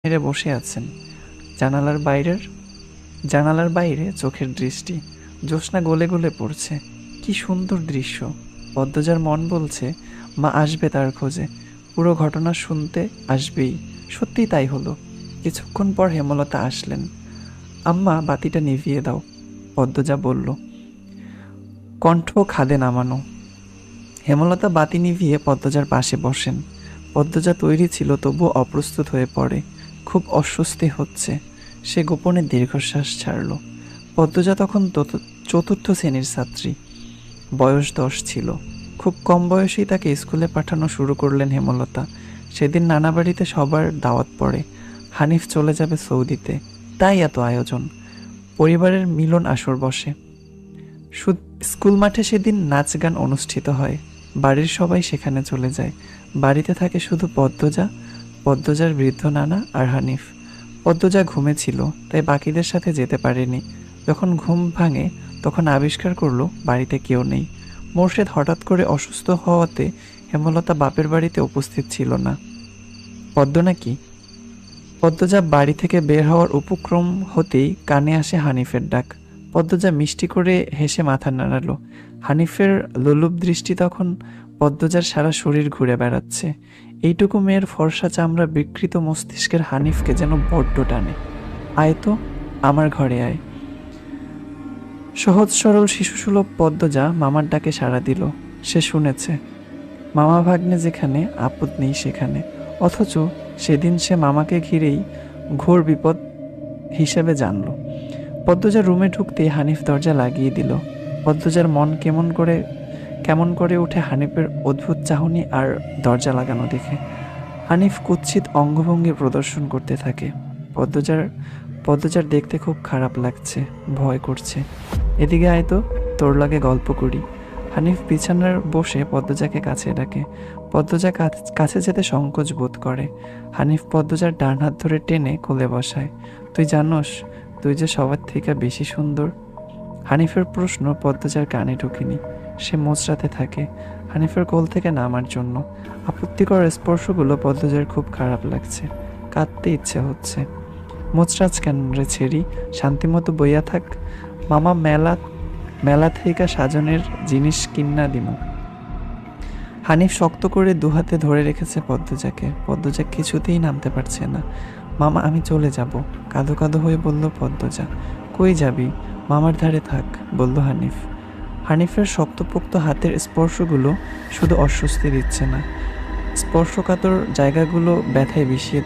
মেরে বসে আছেন। জানালার বাইরের জানালার বাইরে চোখের দৃষ্টি। জ্যোৎস্না গলে গলে পড়ছে। কি সুন্দর দৃশ্য। পদ্মজার মন বলছে মা আসবে তার খোঁজে, পুরো ঘটনা শুনতে আসবেই। সত্যিই তাই হলো। কিছুক্ষণ পর হেমলতা আসলেন। আম্মা, বাতিটা নিভিয়ে দাও, পদ্মজা বলল, কণ্ঠ খাদে নামানো। হেমলতা বাতি নিভিয়ে পদ্মজার পাশে বসেন। পদ্মজা তৈরি ছিল, তবুও অপ্রস্তুত হয়ে পড়ে। খুব অস্বস্তি হচ্ছে। সে গোপনে দীর্ঘশ্বাস ছাড়ল। পদ্মজা তখন চতুর্থ শ্রেণীর ছাত্রী। বয়স 10 ছিল। খুব কম বয়সেই তাকে স্কুলে পাঠানো শুরু করলেন হেমলতা। সেদিন নানা বাড়িতে সবার দাওয়াত পড়ে। হানিফ চলে যাবে সৌদিতে, তাই এত আয়োজন। পরিবারের মিলন আসর বসে। স্কুল মাঠে সেদিন নাচ গান অনুষ্ঠিত হয়। বাড়ির সবাই সেখানে চলে যায়। বাড়িতে থাকে শুধু পদ্মজা, পদ্মজার বৃদ্ধ নানা আর হানিফ। পদ্মজা ঘুমেছিল, তাই বাকিদের সাথে যেতে পারেনি। যখন ঘুম ভাঙে তখন আবিষ্কার করলো বাড়িতে কেউ নেই। মোর্শেদ হঠাৎ করে অসুস্থ হওয়াতে হেমলতা বাপের বাড়িতে উপস্থিত ছিল না। পদ্ম নাকি? পদ্মজা বাড়ি থেকে বের হওয়ার উপক্রম হতেই কানে আসে হানিফের ডাক। পদ্মজা মিষ্টি করে হেসে মাথা নাড়ালো। হানিফের লোলুপ দৃষ্টি তখন পদ্মজার সারা শরীর ঘুরে বেড়াচ্ছে। এইটুকু মেয়ের ফর্সা চামড়া বিকৃত মস্তিষ্কের হানিফকে যেন বড্ড টানে। আয় তো, আমার ঘরে আয়। সহজ সরল শিশুসুলভ পদ্মজা মামার ডাকে সাড়া দিল। সে শুনেছে মামা ভাগ্নে যেখানে, আপদ নেই সেখানে। অথচ সেদিন সে মামাকে ঘিরেই ঘোর বিপদ হিসেবে জানল। পদ্মজার রুমে ঢুকতেই হানিফ দরজা লাগিয়ে দিল। পদ্মজার মন কেমন করে উঠে হানিফের অদ্ভুত চাহনি আর দরজা লাগানো দেখে। হানিফ কুৎসিত অঙ্গভঙ্গি প্রদর্শন করতে থাকে। পদ্মজার দেখতে খুব খারাপ লাগছে, ভয় করছে। এদিকে আয় তো, তোর লাগে গল্প করি। হানিফ বিছানার বসে পদ্মজাকে কাছে ডাকে। পদ্মজা কাছে যেতে সংকোচ বোধ করে। হানিফ পদ্মজার ডান হাত ধরে টেনে কোলে বসায়। তুই জানোস, তুই যে সবার থেকে বেশি সুন্দর। হানিফের প্রশ্ন পদ্মজার কানে ঢোকেনি। সে মোচড়াতে থাকে হানিফের কোল থেকে নামার জন্য। আপত্তিকর স্পর্শগুলো পদ্মজার খুব খারাপ লাগছে। কাঁদতে ইচ্ছে হচ্ছে। মোচড়াচ কেন রে ছেড়ি, শান্তিমতো বইয়া থাক। মামা মেলা থেকে সাজনের জিনিস কিন্না দিমু। হানিফ শক্ত করে দুহাতে ধরে রেখেছে পদ্মজাকে। পদ্মজা কিছুতেই নামতে পারছে না। মামা, আমি চলে যাব, কাঁদো কাঁদো হয়ে বলল পদ্মজা। কই যাবি? মামার ধারে থাক, বলল হানিফ। হানিফের শক্তপোক্ত হাতের স্পর্শগুলো শুধু অস্বস্তি দিচ্ছে না, স্পর্শকাতর জায়গাগুলো ব্যথায় বিষিয়ে